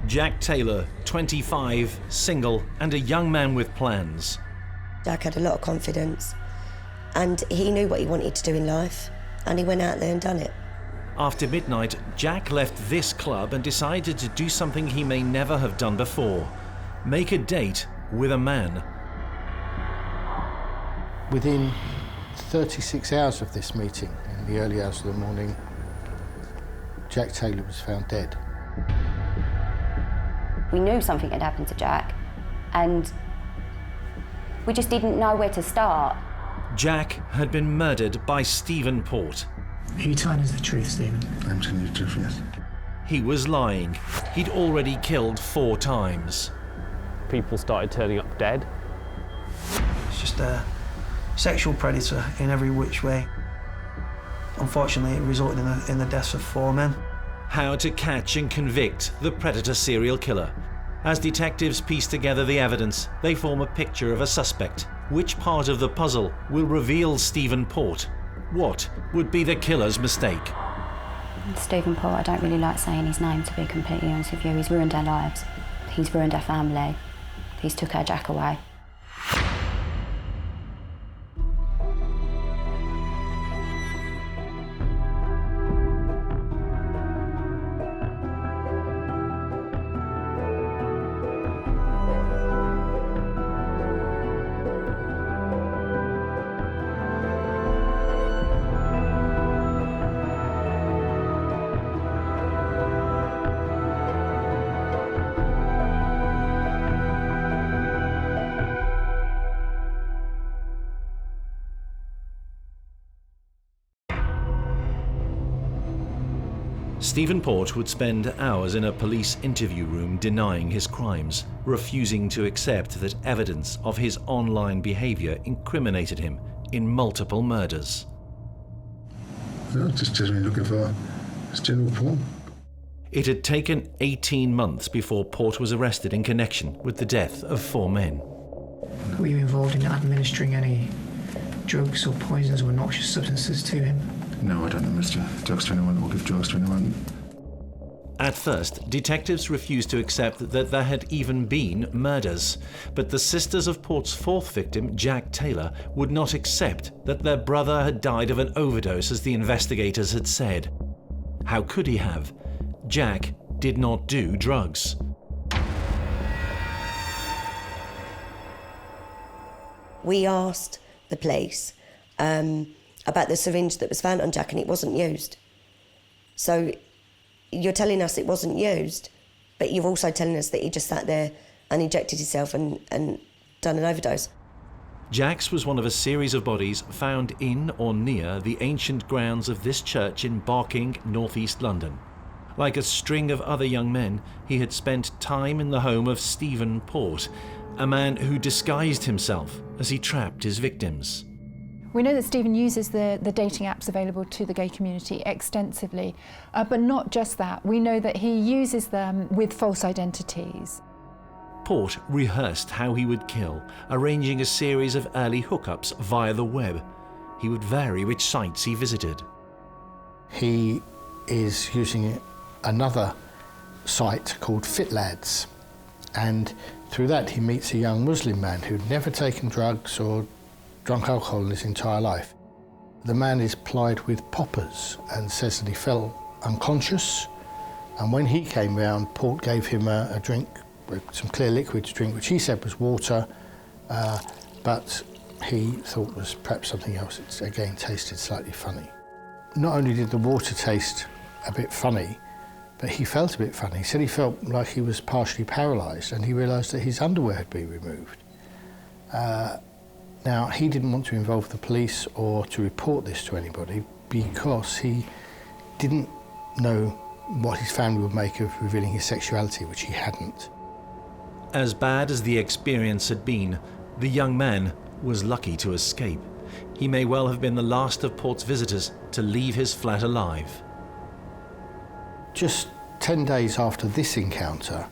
Jack Taylor, 25, single, and a young man with plans. Jack had a lot of confidence, and he knew what he wanted to do in life, and he went out there and done it. After midnight, Jack left this club and decided to do something he may never have done before: make a date with a man. Within 36 hours of this meeting, in the early hours of the morning, Jack Taylor was found dead. We knew something had happened to Jack, and we just didn't know where to start. Jack had been murdered by Stephen Port. Are you telling us the truth, Stephen? I'm telling you the truth, yes. He was lying. He'd already killed 4 times. People started turning up dead. It's just a sexual predator in every which way. Unfortunately, it resulted in the deaths of 4 men. How to catch and convict the predator serial killer. As detectives piece together the evidence, they form a picture of a suspect. Which part of the puzzle will reveal Stephen Port? What would be the killer's mistake? Stephen Port, I don't really like saying his name, to be completely honest with you. He's ruined our lives. He's ruined our family. He's took our Jack away. Stephen Port would spend hours in a police interview room denying his crimes, refusing to accept that evidence of his online behaviour incriminated him in multiple murders. No, just generally looking for just general porn. It had taken 18 months before Port was arrested in connection with the death of 4 men. Were you involved in administering any drugs or poisons or noxious substances to him? No, I don't administer drugs to anyone or give drugs to anyone. At first, detectives refused to accept that there had even been murders, but the sisters of Port's 4th victim, Jack Taylor, would not accept that their brother had died of an overdose, as the investigators had said. How could he have? Jack did not do drugs. We asked the police about the syringe that was found on Jack, and it wasn't used. So you're telling us it wasn't used, but you're also telling us that he just sat there and injected himself and done an overdose. Jack's was one of a series of bodies found in or near the ancient grounds of this church in Barking, northeast London. Like a string of other young men, he had spent time in the home of Stephen Port, a man who disguised himself as he trapped his victims. We know that Stephen uses the dating apps available to the gay community extensively, but not just that. We know that he uses them with false identities. Port rehearsed how he would kill, arranging a series of early hookups via the web. He would vary which sites he visited. He is using another site called FitLads, and through that he meets a young Muslim man who'd never taken drugs or drunk alcohol in his entire life. The man is plied with poppers and says that he fell unconscious, and when he came round, Port gave him a drink, some clear liquid to drink, which he said was water, but he thought was perhaps something else. It again tasted slightly funny. Not only did the water taste a bit funny, but he felt a bit funny. He said he felt like he was partially paralysed, and he realised that his underwear had been removed. Now, he didn't want to involve the police or to report this to anybody because he didn't know what his family would make of revealing his sexuality, which he hadn't. As bad as the experience had been, the young man was lucky to escape. He may well have been the last of Port's visitors to leave his flat alive. Just 10 days after this encounter,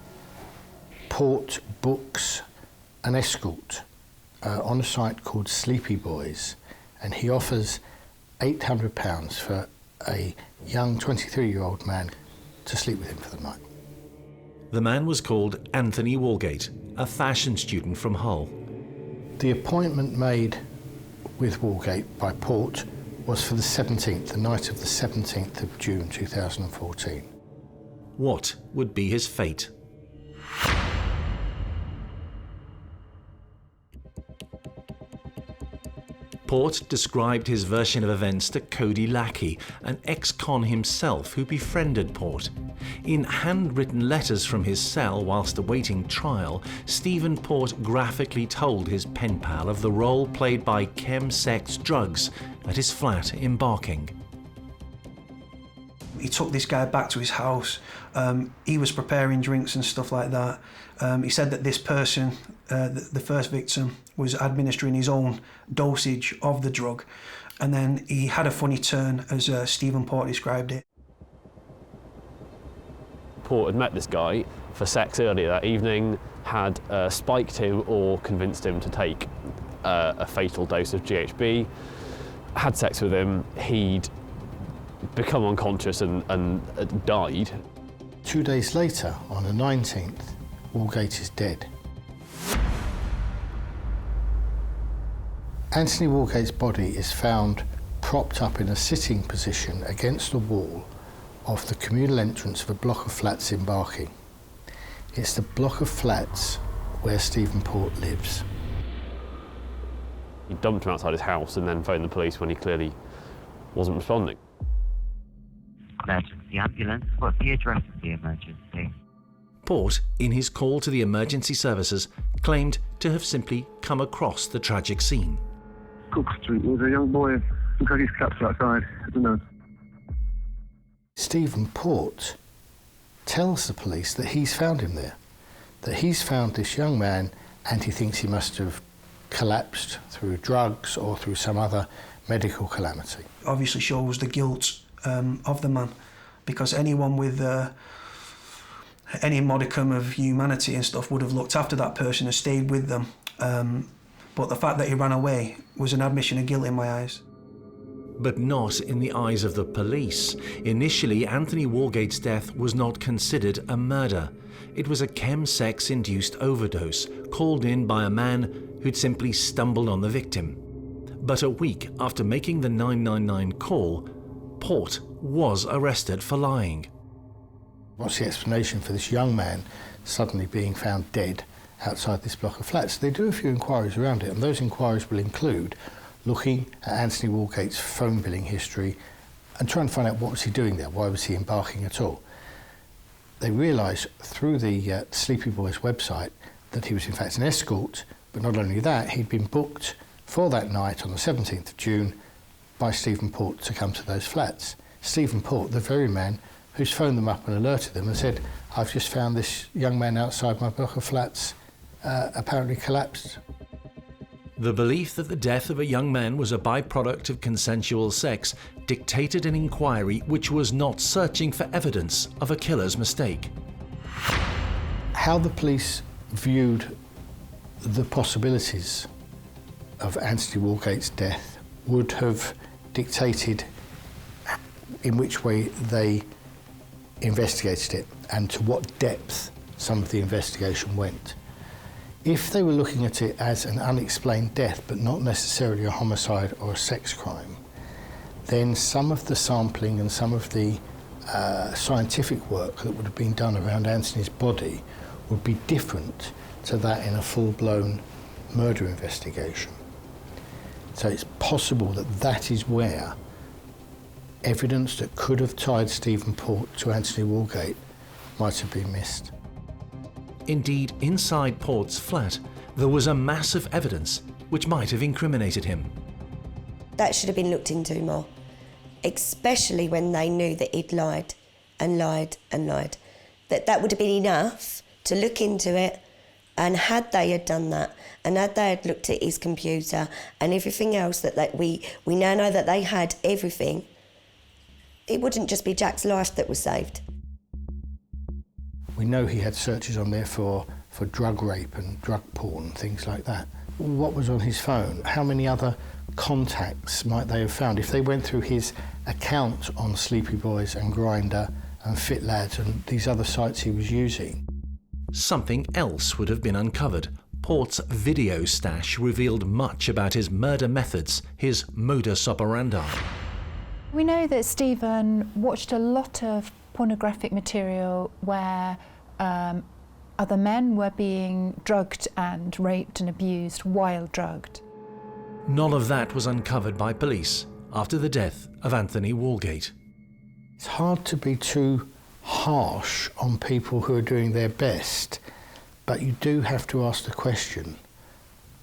Port books an escort on a site called Sleepy Boys, and he offers £800 for a young 23-year-old man to sleep with him for the night. The man was called Anthony Walgate, a fashion student from Hull. The appointment made with Walgate by Port was for the 17th, the night of the 17th of June 2014. What would be his fate? Port described his version of events to Cody Lackey, an ex-con himself who befriended Port. In handwritten letters from his cell whilst awaiting trial, Stephen Port graphically told his pen pal of the role played by chemsex drugs at his flat in Barking. He took this guy back to his house. He was preparing drinks and stuff like that. He said that this person, the first victim, was administering his own dosage of the drug. And then he had a funny turn, as Stephen Port described it. Port had met this guy for sex earlier that evening, had spiked him or convinced him to take a fatal dose of GHB, had sex with him. He'd become unconscious and died. 2 days later, on the 19th, Walgate is dead. Anthony Walgate's body is found propped up in a sitting position against the wall of the communal entrance of a block of flats in Barking. It's the block of flats where Stephen Port lives. He dumped him outside his house and then phoned the police when he clearly wasn't responding. Emergency ambulance, what's the address of the emergency? Port, in his call to the emergency services, claimed to have simply come across the tragic scene. Cook Street, there was a young boy who got his caps outside. I don't know. Stephen Port tells the police that he's found him there, that he's found this young man and he thinks he must have collapsed through drugs or through some other medical calamity. Obviously shows the guilt of the man, because anyone with any modicum of humanity and stuff would have looked after that person and stayed with them. But the fact that he ran away was an admission of guilt in my eyes. But not in the eyes of the police. Initially, Anthony Walgate's death was not considered a murder. It was a chemsex-induced overdose called in by a man who'd simply stumbled on the victim. But a week after making the 999 call, Port was arrested for lying. What's the explanation for this young man suddenly being found dead outside this block of flats? They do a few inquiries around it, and those inquiries will include looking at Anthony Walgate's phone billing history and trying to find out what was he doing there, why was he embarking at all. They realise through the Sleepy Boys website that he was in fact an escort, but not only that, he'd been booked for that night on the 17th of June by Stephen Port to come to those flats. Stephen Port, the very man who's phoned them up and alerted them and said, I've just found this young man outside my block of flats apparently collapsed. The belief that the death of a young man was a byproduct of consensual sex dictated an inquiry which was not searching for evidence of a killer's mistake. How the police viewed the possibilities of Anthony Walgate's death would have dictated in which way they investigated it and to what depth some of the investigation went. If they were looking at it as an unexplained death, but not necessarily a homicide or a sex crime, then some of the sampling and some of the scientific work that would have been done around Anthony's body would be different to that in a full-blown murder investigation. So it's possible that that is where evidence that could have tied Stephen Port to Anthony Walgate might have been missed. Indeed, inside Port's flat, there was a mass of evidence which might have incriminated him. That should have been looked into more, especially when they knew that he'd lied and lied and lied. That would have been enough to look into it, and had they had done that, and had they had looked at his computer and everything else that we now know that they had everything, it wouldn't just be Jack's life that was saved. We know he had searches on there for drug rape and drug porn, things like that. What was on his phone? How many other contacts might they have found? If they went through his account on Sleepy Boys and Grindr and FitLads and these other sites he was using, something else would have been uncovered. Port's video stash revealed much about his murder methods, his modus operandi. We know that Stephen watched a lot of pornographic material where other men were being drugged and raped and abused while drugged. None of that was uncovered by police after the death of Anthony Walgate. It's hard to be too harsh on people who are doing their best, but you do have to ask the question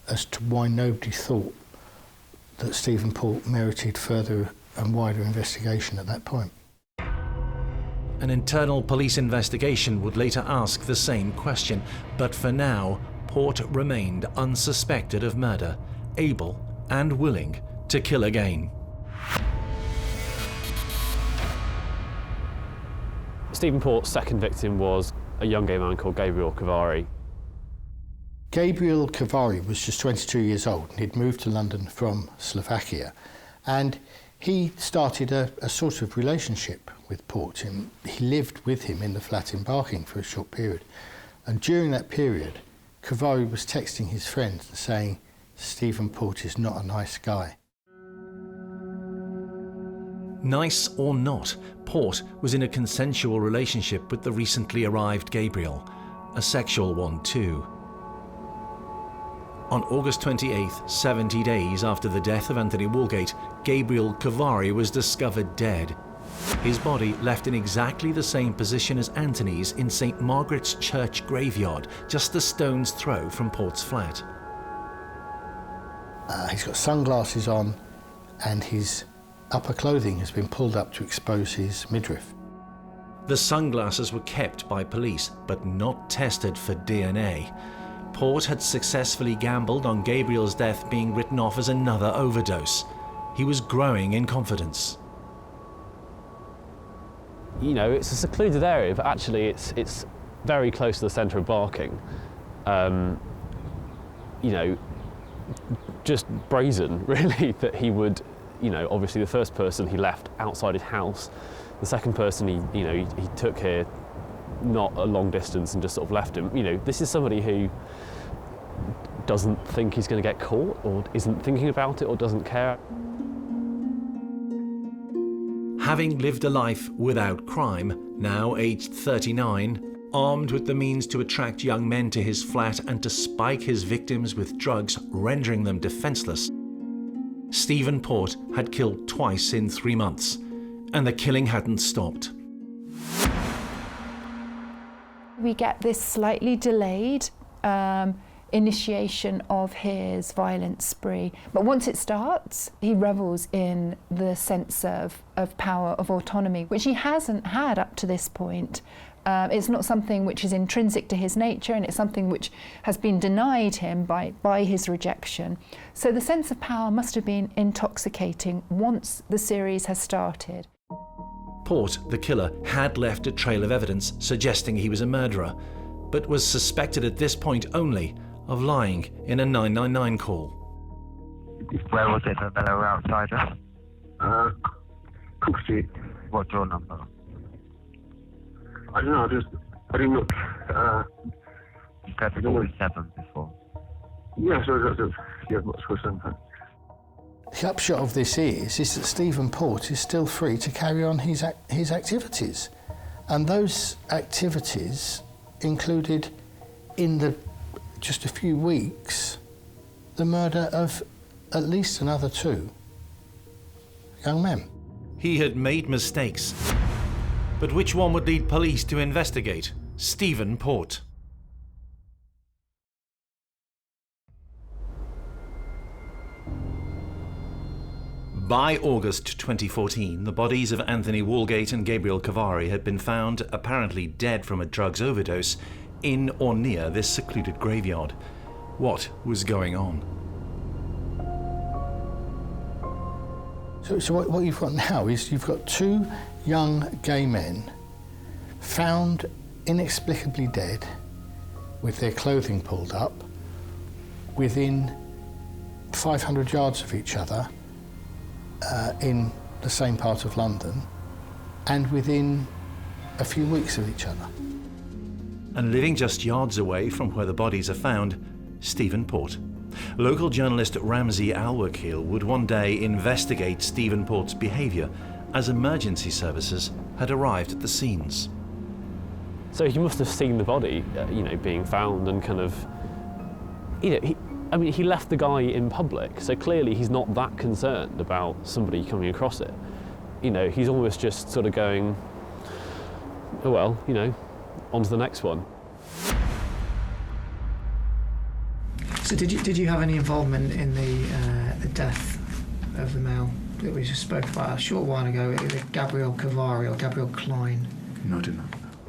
as to why nobody thought that Stephen Port merited further and wider investigation at that point. An internal police investigation would later ask the same question, but for now, Port remained unsuspected of murder, able and willing to kill again. Stephen Port's second victim was a young gay man called Gabriel Cavari. Gabriel Cavari was just 22 years old and he'd moved to London from Slovakia, and he started a sort of relationship with Port. He lived with him in the flat in Barking for a short period, and during that period Cavari was texting his friends and saying, "Stephen Port is not a nice guy." Nice or not, Port was in a consensual relationship with the recently arrived Gabriel, a sexual one too. On August 28th, 70 days after the death of Anthony Walgate, Gabriel Cavari was discovered dead. His body left in exactly the same position as Anthony's in St. Margaret's Church graveyard, just a stone's throw from Port's flat. He's got sunglasses on and his upper clothing has been pulled up to expose his midriff. The sunglasses were kept by police, but not tested for DNA. Port had successfully gambled on Gabriel's death being written off as another overdose. He was growing in confidence. You know, it's a secluded area, but actually it's very close to the centre of Barking. You know, just brazen, really, that he would, you know, obviously the first person he left outside his house, the second person he took here not a long distance and just sort of left him. You know, this is somebody who doesn't think he's going to get caught, or isn't thinking about it, or doesn't care. Having lived a life without crime, now aged 39, armed with the means to attract young men to his flat and to spike his victims with drugs, rendering them defenseless, Stephen Port had killed twice in 3 months, and the killing hadn't stopped. We get this slightly delayed initiation of his violent spree, but once it starts, he revels in the sense of power, of autonomy, which he hasn't had up to this point. It's not something which is intrinsic to his nature, and it's something which has been denied him by his rejection. So the sense of power must have been intoxicating once the series has started. Port, the killer, had left a trail of evidence suggesting he was a murderer, but was suspected at this point only of lying in a 999 call. Where was it that they were outside us? Cook Street. What door number? I don't know, I didn't look. You said 47 before. Yeah, so what's going on? The upshot of this is that Stephen Port is still free to carry on his activities. And those activities included, in just a few weeks, the murder of at least another 2 young men. He had made mistakes, but which one would lead police to investigate? Stephen Port. By August 2014, the bodies of Anthony Walgate and Gabriel Cavari had been found, apparently dead from a drugs overdose, in or near this secluded graveyard. What was going on? So what you've got now is you've got 2 young gay men found inexplicably dead with their clothing pulled up within 500 yards of each other in the same part of London, and within a few weeks of each other. And living just yards away from where the bodies are found, Stephen Port. Local journalist Ramsey Al-Wakil would one day investigate Stephen Port's behaviour as emergency services had arrived at the scenes. So he must have seen the body, being found and kind of, he left the guy in public, so clearly he's not that concerned about somebody coming across it. He's almost just sort of going, oh well, on to the next one. So did you have any involvement in the death of the male that we just spoke about a short while ago, Gabriel Cavari or Gabriel Klein? No, I did not.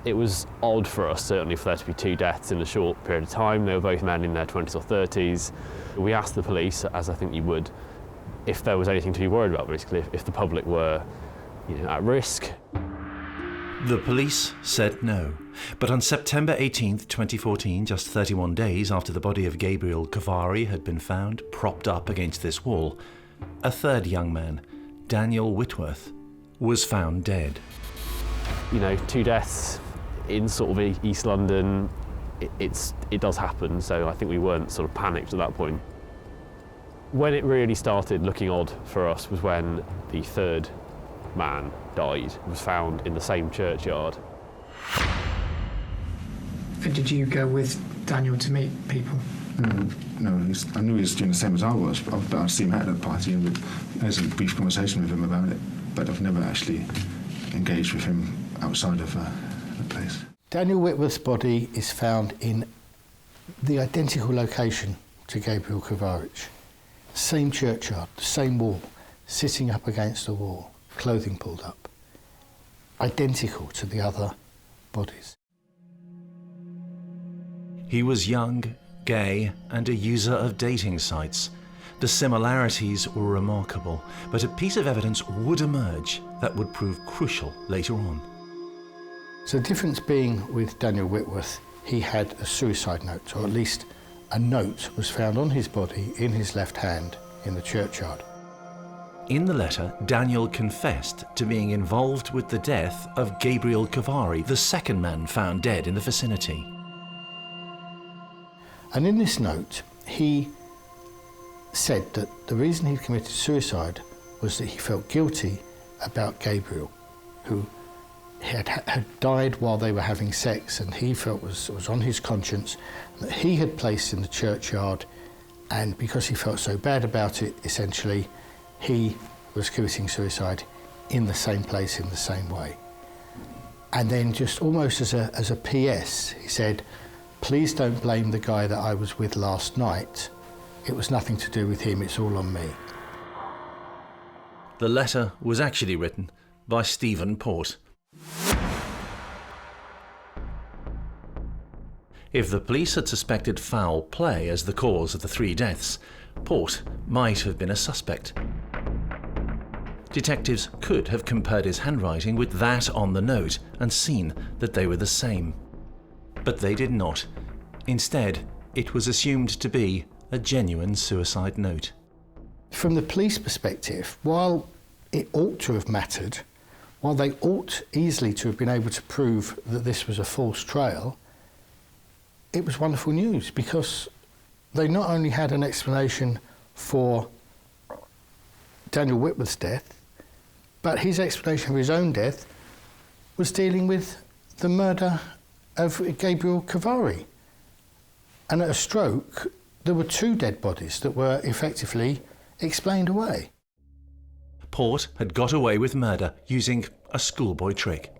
It was odd for us, certainly, for there to be two deaths in a short period of time. They were both men in their 20s or 30s. We asked the police, as I think you would, if there was anything to be worried about, basically, if the public were at risk. The police said no. But on September 18th, 2014, just 31 days after the body of Gabriel Cavari had been found propped up against this wall, a third young man, Daniel Whitworth, was found dead. Two deaths in sort of East London, it does happen, so I think we weren't sort of panicked at that point. When it really started looking odd for us was when the third man died, was found in the same churchyard. Did you go with Daniel to meet people? No, I knew he was doing the same as I was, but I'd seen him at the party and there was a brief conversation with him about it, but I've never actually engaged with him outside of the place. Daniel Whitworth's body is found in the identical location to Gabriel Cavari. Same churchyard, same wall, sitting up against the wall, clothing pulled up. Identical to the other bodies. He was young, gay, and a user of dating sites. The similarities were remarkable, but a piece of evidence would emerge that would prove crucial later on. So the difference being with Daniel Whitworth, he had a suicide note, or at least a note was found on his body in his left hand in the churchyard. In the letter, Daniel confessed to being involved with the death of Gabriel Cavari, the second man found dead in the vicinity. And in this note, he said that the reason he committed suicide was that he felt guilty about Gabriel, who had died while they were having sex, and he felt was on his conscience, that he had placed in the churchyard, and because he felt so bad about it, essentially, he was committing suicide in the same place in the same way. And then just almost as a PS, he said, please don't blame the guy that I was with last night. It was nothing to do with him, it's all on me. The letter was actually written by Stephen Port. If the police had suspected foul play as the cause of the three deaths, Port might have been a suspect. Detectives could have compared his handwriting with that on the note and seen that they were the same. But they did not. Instead, it was assumed to be a genuine suicide note. From the police perspective, while it ought to have mattered, while they ought easily to have been able to prove that this was a false trail, it was wonderful news because they not only had an explanation for Daniel Whitworth's death, but his explanation for his own death was dealing with the murder of Gabriel Cavari. And at a stroke, there were two dead bodies that were effectively explained away. Port had got away with murder using a schoolboy trick.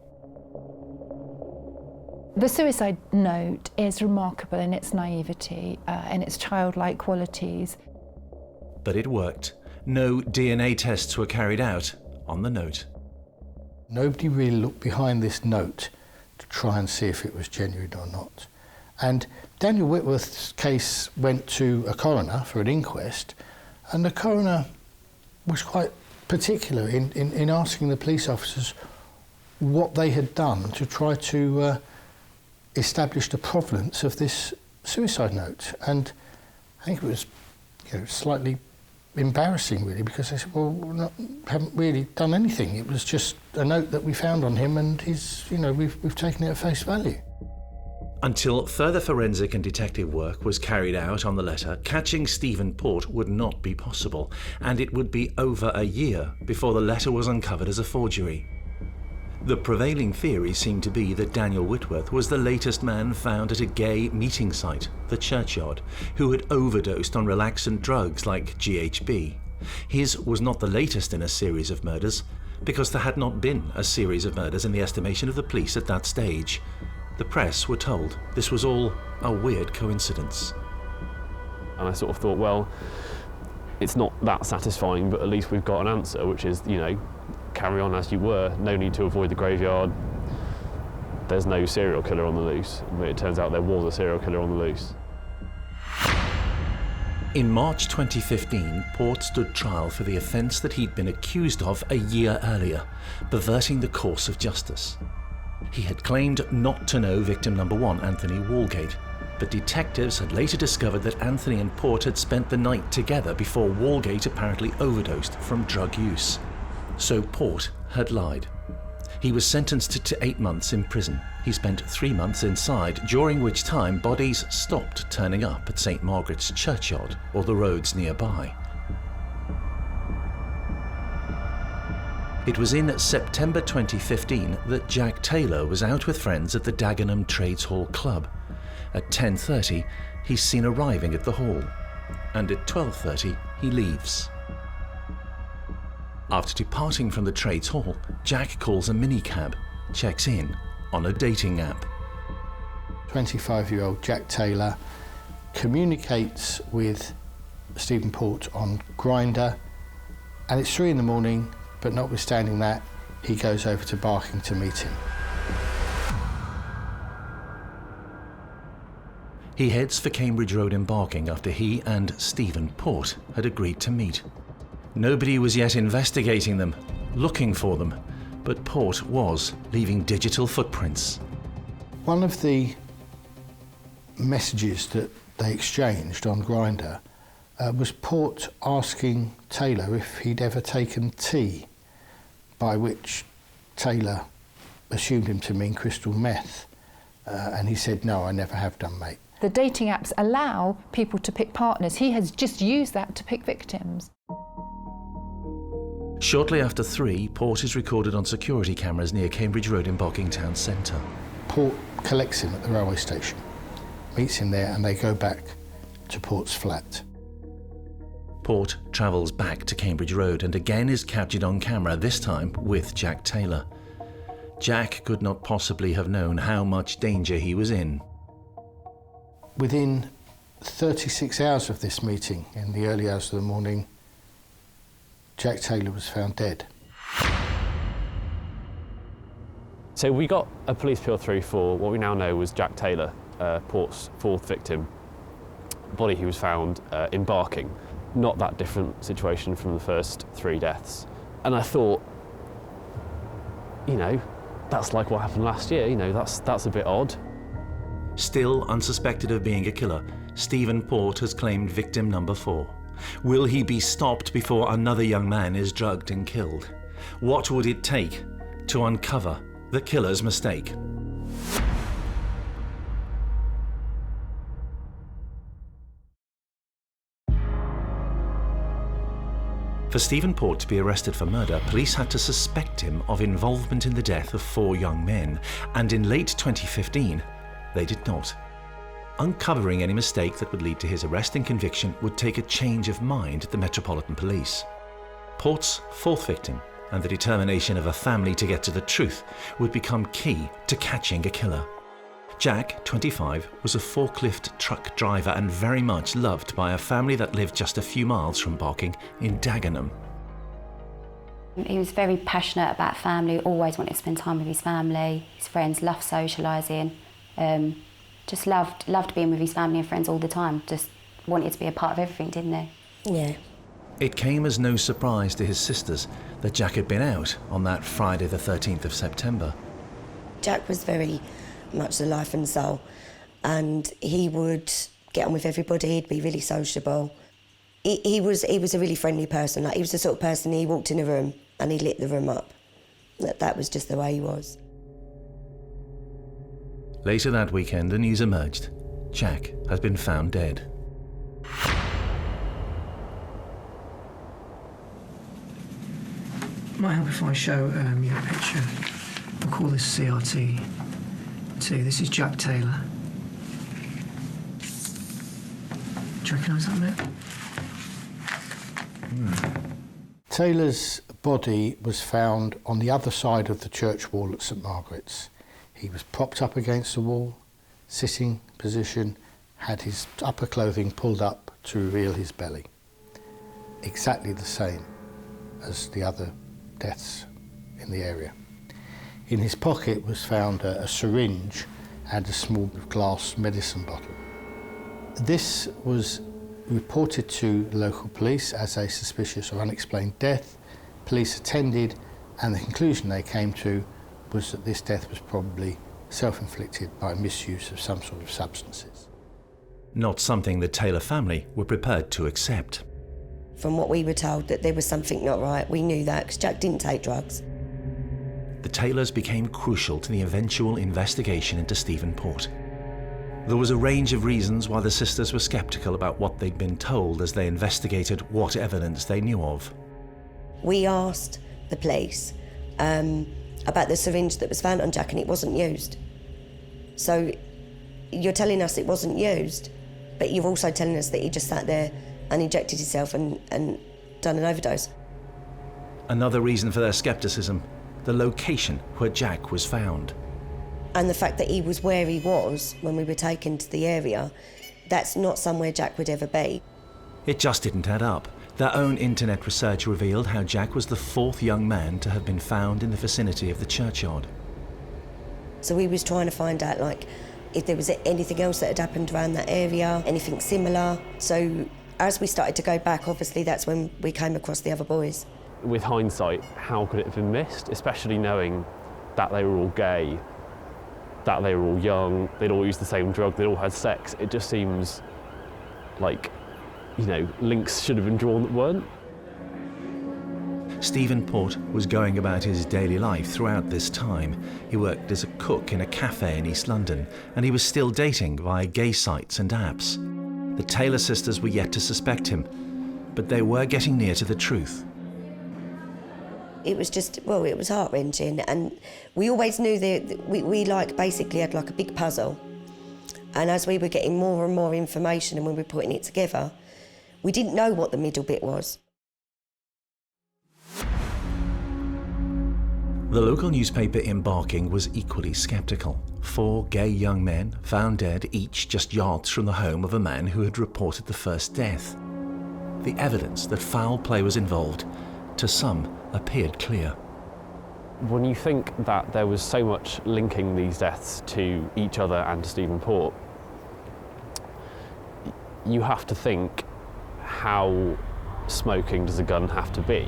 The suicide note is remarkable in its naivety and its childlike qualities. But it worked. No DNA tests were carried out on the note. Nobody really looked behind this note to try and see if it was genuine or not. And Daniel Whitworth's case went to a coroner for an inquest, and the coroner was quite particular in asking the police officers what they had done to try to establish the provenance of this suicide note. And I think it was slightly embarrassing, really, because they said, well, we haven't really done anything. It was just a note that we found on him, and he's, we've taken it at face value. Until further forensic and detective work was carried out on the letter, catching Stephen Port would not be possible, and it would be over a year before the letter was uncovered as a forgery. The prevailing theory seemed to be that Daniel Whitworth was the latest man found at a gay meeting site, the Churchyard, who had overdosed on relaxant drugs like GHB. His was not the latest in a series of murders, because there had not been a series of murders in the estimation of the police at that stage. The press were told this was all a weird coincidence. And I sort of thought, well, it's not that satisfying, but at least we've got an answer, which is, you know, carry on as you were, no need to avoid the graveyard. There's no serial killer on the loose. But it turns out there was a serial killer on the loose. In March 2015, Port stood trial for the offence that he'd been accused of a year earlier, perverting the course of justice. He had claimed not to know victim number 1, Anthony Walgate, but detectives had later discovered that Anthony and Port had spent the night together before Walgate apparently overdosed from drug use. So Port had lied. He was sentenced to 8 months in prison. He spent 3 months inside, during which time bodies stopped turning up at St. Margaret's Churchyard or the roads nearby. It was in September 2015 that Jack Taylor was out with friends at the Dagenham Trades Hall Club. At 10:30, he's seen arriving at the hall, and at 12:30, he leaves. After departing from the Trades Hall, Jack calls a minicab, checks in on a dating app. 25-year-old Jack Taylor communicates with Stephen Port on Grindr, and it's 3 in the morning, but notwithstanding that, he goes over to Barking to meet him. He heads for Cambridge Road in Barking after he and Stephen Port had agreed to meet. Nobody was yet investigating them, looking for them, but Port was leaving digital footprints. One of the messages that they exchanged on Grindr was Port asking Taylor if he'd ever taken tea, by which Taylor assumed him to mean crystal meth, and he said, "No, I never have done, mate." The dating apps allow people to pick partners. He has just used that to pick victims. Shortly after 3, Port is recorded on security cameras near Cambridge Road in Barking Town Centre. Port collects him at the railway station, meets him there, and they go back to Port's flat. Port travels back to Cambridge Road and again is captured on camera, this time with Jack Taylor. Jack could not possibly have known how much danger he was in. Within 36 hours of this meeting, in the early hours of the morning, Jack Taylor was found dead. So we got a police appeal through for what we now know was Jack Taylor, Port's 4th victim. Body he was found in Barking. Not that different situation from the first 3 deaths. And I thought, you know, that's like what happened last year, you know, that's a bit odd. Still unsuspected of being a killer, Stephen Port has claimed victim number 4. Will he be stopped before another young man is drugged and killed? What would it take to uncover the killer's mistake? For Stephen Port to be arrested for murder, police had to suspect him of involvement in the death of 4 young men, and in late 2015, they did not. Uncovering any mistake that would lead to his arrest and conviction would take a change of mind at the Metropolitan Police. Port's 4th victim and the determination of a family to get to the truth would become key to catching a killer. Jack, 25, was a forklift truck driver and very much loved by a family that lived just a few miles from Barking in Dagenham. He was very passionate about family, always wanted to spend time with his family, his friends, loved socialising, just loved being with his family and friends all the time, just wanted to be a part of everything, didn't he? Yeah. It came as no surprise to his sisters that Jack had been out on that Friday the 13th of September. Jack was very much the life and soul, and he would get on with everybody. He'd be really sociable. He was a really friendly person. Like, he was the sort of person, he walked in a room and he lit the room up. That was just the way he was. Later that weekend, the news emerged. Jack has been found dead. Might help if I show you a picture. We'll call this CRT 2. This is Jack Taylor. Do you recognise that, mate? Taylor's body was found on the other side of the church wall at St Margaret's. He was propped up against the wall, sitting position, had his upper clothing pulled up to reveal his belly. Exactly the same as the other deaths in the area. In his pocket was found a syringe and a small glass medicine bottle. This was reported to local police as a suspicious or unexplained death. Police attended, and the conclusion they came to was that this death was probably self-inflicted by misuse of some sort of substances. Not something the Taylor family were prepared to accept. From what we were told, that there was something not right. We knew that because Jack didn't take drugs. The Taylors became crucial to the eventual investigation into Stephen Port. There was a range of reasons why the sisters were sceptical about what they'd been told as they investigated what evidence they knew of. We asked the police about the syringe that was found on Jack, and it wasn't used. So you're telling us it wasn't used, but you're also telling us that he just sat there and injected himself and done an overdose. Another reason for their scepticism, the location where Jack was found. And the fact that he was where he was when we were taken to the area, that's not somewhere Jack would ever be. It just didn't add up. Their own internet research revealed how Jack was the fourth young man to have been found in the vicinity of the churchyard. So we was trying to find out, like, if there was anything else that had happened around that area, anything similar. So as we started to go back, obviously that's when we came across the other boys. With hindsight, how could it have been missed, especially knowing that they were all gay, that they were all young, they'd all used the same drug, they'd all had sex. It just seems like, you know, links should have been drawn that weren't. Stephen Port was going about his daily life throughout this time. He worked as a cook in a cafe in East London, and he was still dating via gay sites and apps. The Taylor sisters were yet to suspect him, but they were getting near to the truth. It was just, well, it was heart-wrenching, and we always knew that we like basically had like a big puzzle, and as we were getting more and more information and when we were putting it together, we didn't know what the middle bit was. The local newspaper in Barking was equally sceptical. 4 gay young men found dead, each just yards from the home of a man who had reported the first death. The evidence that foul play was involved, to some, appeared clear. When you think that there was so much linking these deaths to each other and to Stephen Port, you have to think, how smoking does a gun have to be?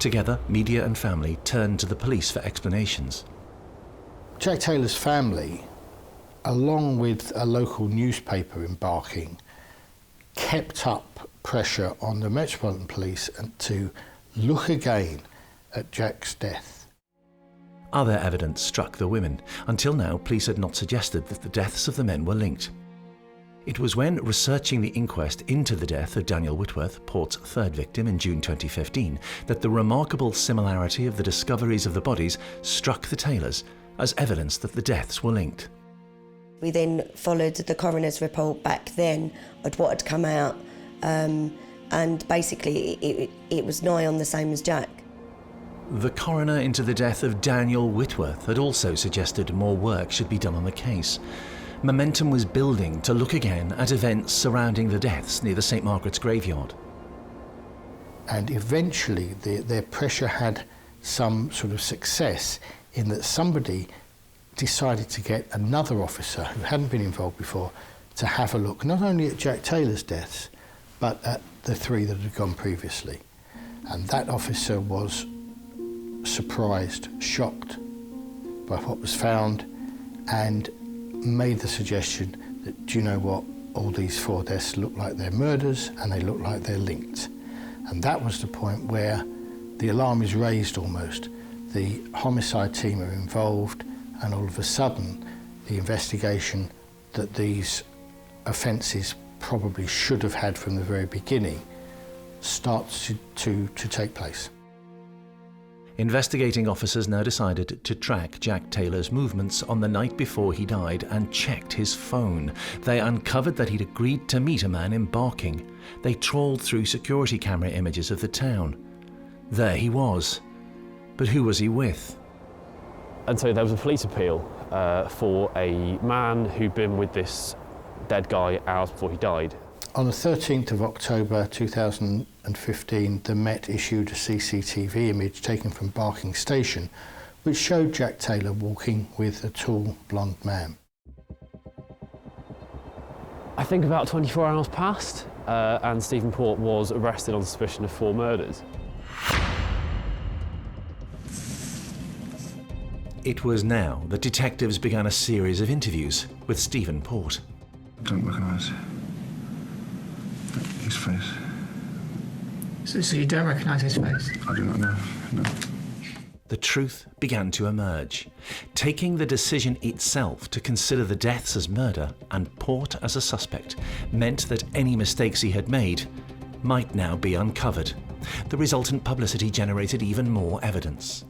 Together, media and family turned to the police for explanations. Jack Taylor's family, along with a local newspaper in Barking, kept up pressure on the Metropolitan Police to look again at Jack's death. Other evidence struck the women. Until now, police had not suggested that the deaths of the men were linked. It was when researching the inquest into the death of Daniel Whitworth, Port's third victim in June 2015, that the remarkable similarity of the discoveries of the bodies struck the Taylors as evidence that the deaths were linked. We then followed the coroner's report back then at what had come out, and basically it was nigh on the same as Jack. The coroner into the death of Daniel Whitworth had also suggested more work should be done on the case. Momentum was building to look again at events surrounding the deaths near the St Margaret's graveyard. And eventually their pressure had some sort of success in that somebody decided to get another officer who hadn't been involved before to have a look not only at Jack Taylor's deaths but at the 3 that had gone previously. And that officer was surprised, shocked by what was found, and made the suggestion that, do you know what, all these 4 deaths look like they're murders and they look like they're linked. And that was the point where the alarm is raised almost. The homicide team are involved, and all of a sudden the investigation that these offences probably should have had from the very beginning starts to take place. Investigating officers now decided to track Jack Taylor's movements on the night before he died and checked his phone. They uncovered that he'd agreed to meet a man in Barking. They trawled through security camera images of the town. There he was. But who was he with? And so there was a police appeal for a man who'd been with this dead guy hours before he died. On the 13th of October 2015, the Met issued a CCTV image taken from Barking Station, which showed Jack Taylor walking with a tall, blonde man. I think about 24 hours passed, and Stephen Port was arrested on suspicion of 4 murders. It was now that detectives began a series of interviews with Stephen Port. Don't recognise his face. So you don't recognise his face? I do not know, no. The truth began to emerge. Taking the decision itself to consider the deaths as murder and Port as a suspect meant that any mistakes he had made might now be uncovered. The resultant publicity generated even more evidence.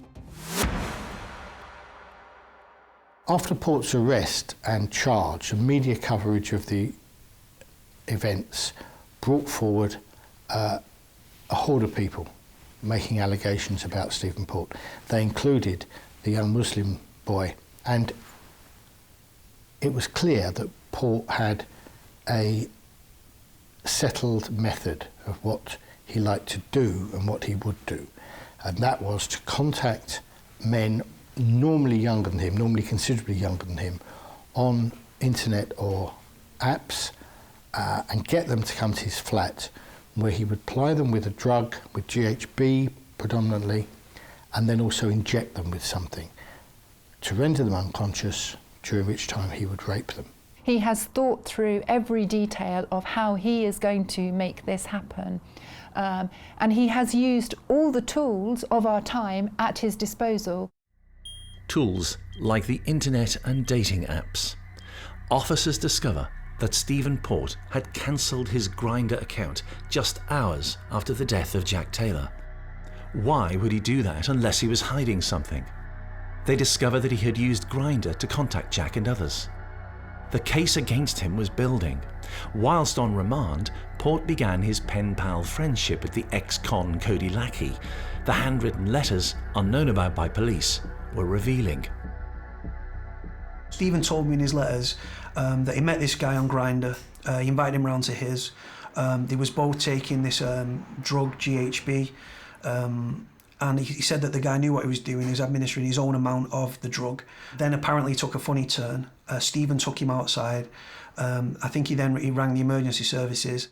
After Port's arrest and charge, the media coverage of the events brought forward a horde of people making allegations about Stephen Port. They included the young Muslim boy, and it was clear that Port had a settled method of what he liked to do and what he would do, and that was to contact men normally younger than him, normally considerably younger than him, on internet or apps, and get them to come to his flat, where he would ply them with a drug, with GHB predominantly, and then also inject them with something to render them unconscious, during which time he would rape them. He has thought through every detail of how he is going to make this happen. And he has used all the tools of our time at his disposal. Tools like the internet and dating apps. Officers discover that Stephen Port had cancelled his Grindr account just hours after the death of Jack Taylor. Why would he do that unless he was hiding something? They discover that he had used Grindr to contact Jack and others. The case against him was building. Whilst on remand, Port began his pen pal friendship with the ex-con Cody Lackey. The handwritten letters, unknown about by police, were revealing. Stephen told me in his letters that he met this guy on Grindr. He invited him round to his. They was both taking this drug, GHB, and he said that the guy knew what he was doing. He was administering his own amount of the drug. Then apparently he took a funny turn. Stephen took him outside. I think he rang the emergency services.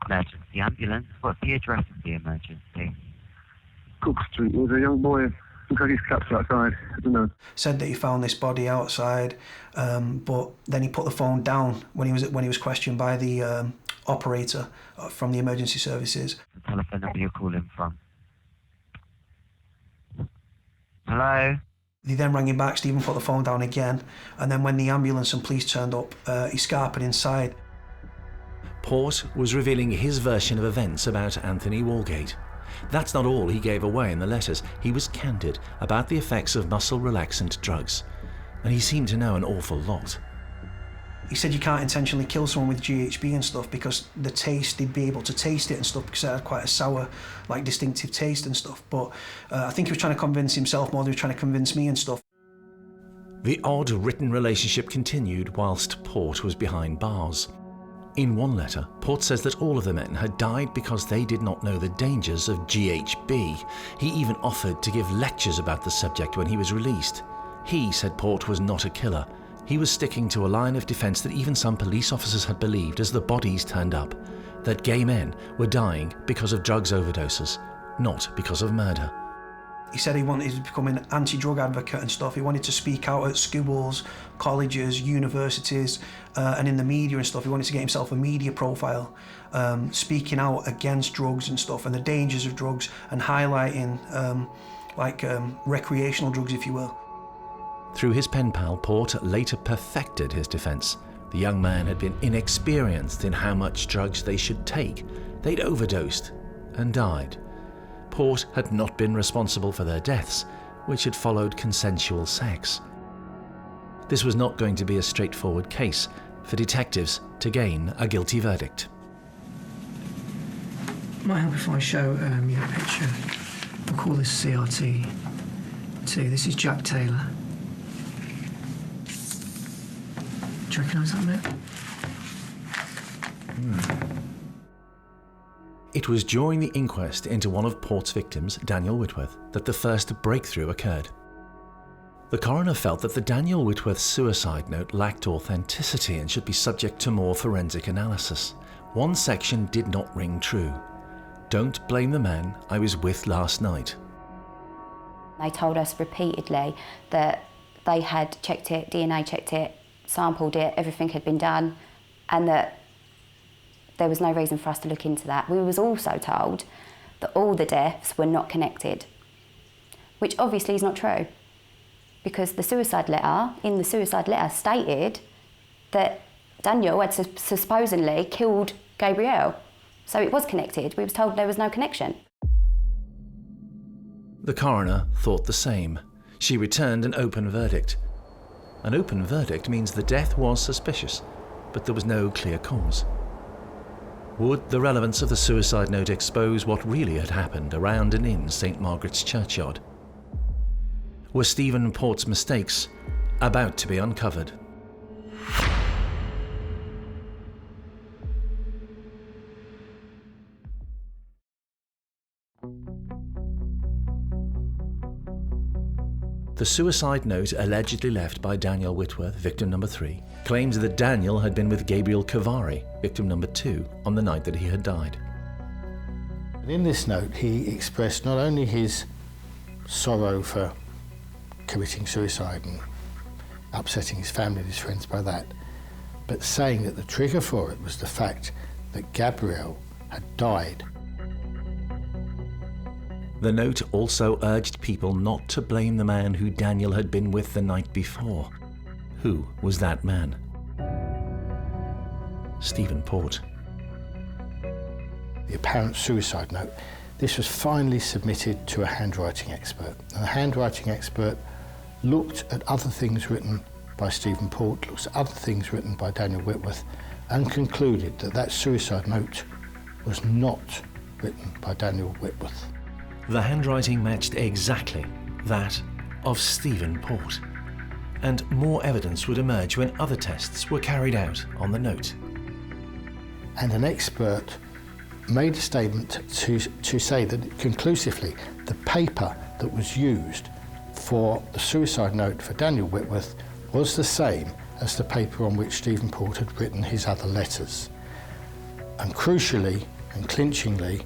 Emergency ambulance. What's the address of the emergency? Cook Street. There was a young boy. Looked like he's capped outside. I don't know. Said that he found this body outside, but then he put the phone down when he was questioned by the operator from the emergency services. The telephone number you're calling from. Hello? They then rang him back. Stephen put the phone down again, and then when the ambulance and police turned up, he scarpered inside. Port was revealing his version of events about Anthony Walgate. That's not all he gave away in the letters. He was candid about the effects of muscle relaxant drugs, and he seemed to know an awful lot. He said you can't intentionally kill someone with GHB and stuff because the taste, they'd be able to taste it and stuff because it had quite a sour, like distinctive taste and stuff. But I think he was trying to convince himself more than he was trying to convince me and stuff. The odd written relationship continued whilst Port was behind bars. In one letter, Port says that all of the men had died because they did not know the dangers of GHB. He even offered to give lectures about the subject when he was released. He said Port was not a killer. He was sticking to a line of defence that even some police officers had believed as the bodies turned up, that gay men were dying because of drugs overdoses, not because of murder. He said he wanted to become an anti-drug advocate and stuff. He wanted to speak out at schools, colleges, universities, and in the media and stuff. He wanted to get himself a media profile, speaking out against drugs and stuff and the dangers of drugs and highlighting recreational drugs, if you will. Through his pen pal, Port later perfected his defence. The young man had been inexperienced in how much drugs they should take. They'd overdosed and died. Port had not been responsible for their deaths, which had followed consensual sex. This was not going to be a straightforward case for detectives to gain a guilty verdict. Might help if I show you a picture. We'll call this CRT 2. This is Jack Taylor. Do you recognise that, mate? It was during the inquest into one of Port's victims, Daniel Whitworth, that the first breakthrough occurred. The coroner felt that the Daniel Whitworth suicide note lacked authenticity and should be subject to more forensic analysis. One section did not ring true. "Don't blame the man I was with last night." They told us repeatedly that they had checked it, DNA checked it, sampled it, everything had been done, and that there was no reason for us to look into that. We was also told that all the deaths were not connected, which obviously is not true, because the suicide letter stated that Daniel had supposedly killed Gabrielle. So it was connected. We was told there was no connection. The coroner thought the same. She returned an open verdict. An open verdict means the death was suspicious, but there was no clear cause. Would the relevance of the suicide note expose what really had happened around and in St. Margaret's churchyard? Were Stephen Port's mistakes about to be uncovered? The suicide note allegedly left by Daniel Whitworth, victim number 3, claims that Daniel had been with Gabriel Cavari, victim number 2, on the night that he had died. And in this note, he expressed not only his sorrow for committing suicide and upsetting his family and his friends by that, but saying that the trigger for it was the fact that Gabrielle had died. The note also urged people not to blame the man who Daniel had been with the night before. Who was that man? Stephen Port. The apparent suicide note. This was finally submitted to a handwriting expert. And the handwriting expert looked at other things written by Stephen Port, looked at other things written by Daniel Whitworth, and concluded that that suicide note was not written by Daniel Whitworth. The handwriting matched exactly that of Stephen Port, and more evidence would emerge when other tests were carried out on the note. And an expert made a statement to say that conclusively the paper that was used for the suicide note for Daniel Whitworth was the same as the paper on which Stephen Port had written his other letters. And crucially and clinchingly,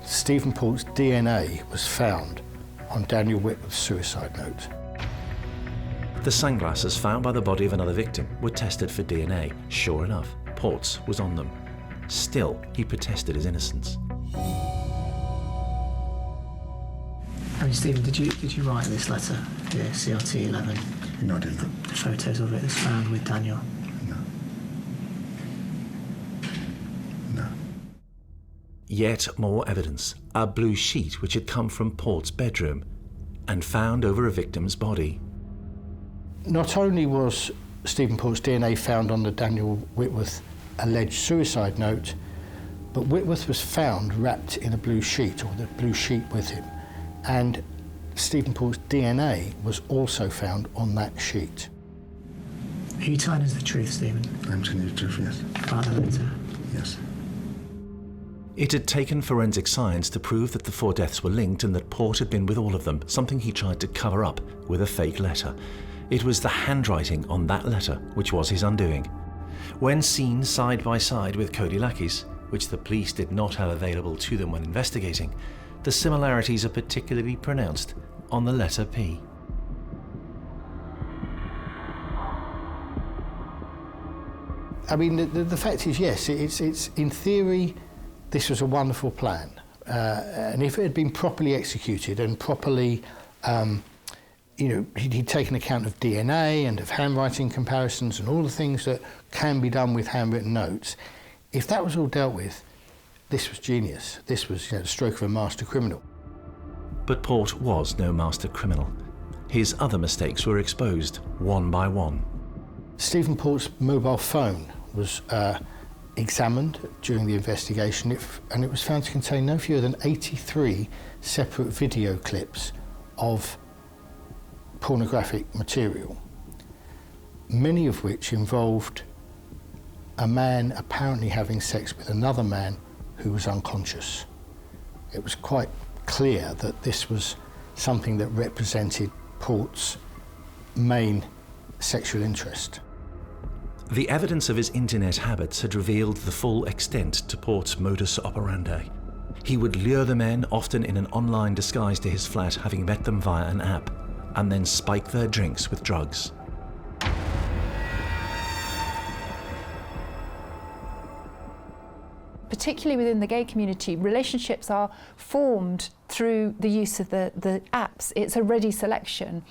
Stephen Port's DNA was found on Daniel Whitworth's suicide note. The sunglasses found by the body of another victim were tested for DNA. Sure enough, Port's was on them. Still, he protested his innocence. I mean, Stephen, did you write this letter here, CRT 11? No, I didn't. The photos of it that's found with Daniel? No. No. Yet more evidence. A blue sheet which had come from Port's bedroom and found over a victim's body. Not only was Stephen Port's DNA found on the Daniel Whitworth alleged suicide note, but Whitworth was found wrapped in a blue sheet, or the blue sheet with him, and Stephen Port's DNA was also found on that sheet. Are you telling us the truth, Stephen? I'm telling you the truth, yes. About the letter? Yes. It had taken forensic science to prove that the 4 deaths were linked and that Port had been with all of them, something he tried to cover up with a fake letter. It was the handwriting on that letter which was his undoing. When seen side by side with Cody Lucky's, which the police did not have available to them when investigating, the similarities are particularly pronounced on the letter P. I mean, the fact is, yes, it's in theory, this was a wonderful plan. And if it had been properly executed and properly he'd taken account of DNA and of handwriting comparisons and all the things that can be done with handwritten notes. If that was all dealt with, this was genius. This was, the stroke of a master criminal. But Port was no master criminal. His other mistakes were exposed, one by one. Stephen Port's mobile phone was examined during the investigation, and it was found to contain no fewer than 83 separate video clips of pornographic material, many of which involved a man apparently having sex with another man who was unconscious. It was quite clear that this was something that represented Port's main sexual interest. The evidence of his internet habits had revealed the full extent to Port's modus operandi. He would lure the men, often in an online disguise, to his flat, having met them via an app, and then spike their drinks with drugs. Particularly within the gay community, relationships are formed through the use of the apps. It's a ready selection,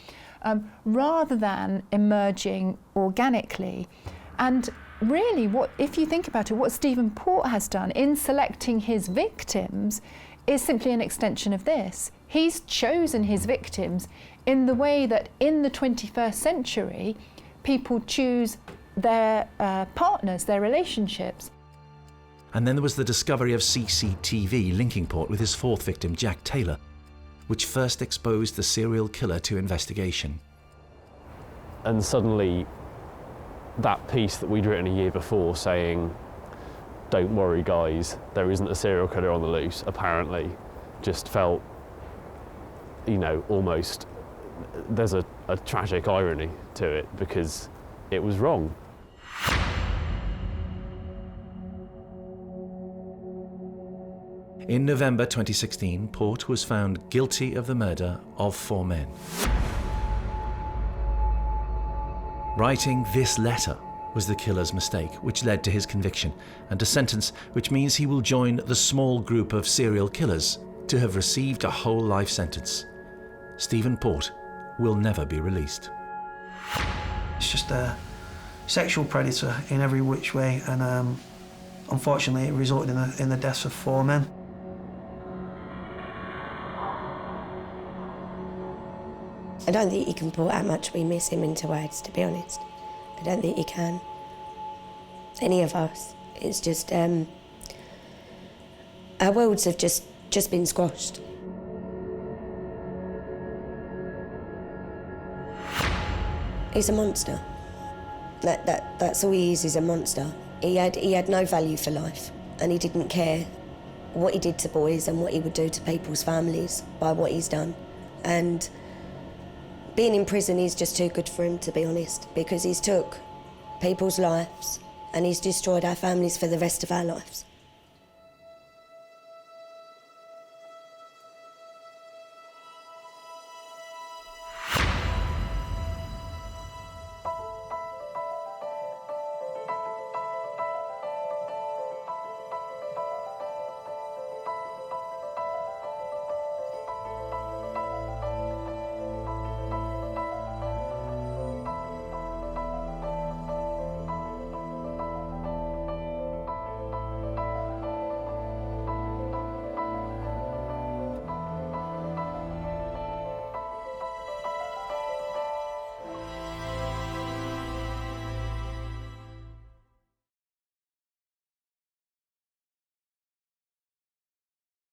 rather than emerging organically. And really, if you think about it, what Stephen Port has done in selecting his victims is simply an extension of this. He's chosen his victims in the way that in the 21st century, people choose their partners, their relationships. And then there was the discovery of CCTV linking Port with his fourth victim, Jack Taylor, which first exposed the serial killer to investigation. And suddenly, that piece that we'd written a year before saying, "Don't worry guys, there isn't a serial killer on the loose," apparently just felt, almost, there's a tragic irony to it because it was wrong. In November 2016, Port was found guilty of the murder of 4 men. Writing this letter was the killer's mistake, which led to his conviction and a sentence which means he will join the small group of serial killers to have received a whole life sentence. Stephen Port will never be released. It's just a sexual predator in every which way, and unfortunately it resulted in the deaths of 4 men. I don't think you can put how much we miss him into words, to be honest. I don't think you can. Any of us. It's just, our worlds have just been squashed. He's a monster. That's all he is a monster. He had no value for life, and he didn't care what he did to boys and what he would do to people's families by what he's done. And being in prison is just too good for him, to be honest, because he's took people's lives and he's destroyed our families for the rest of our lives.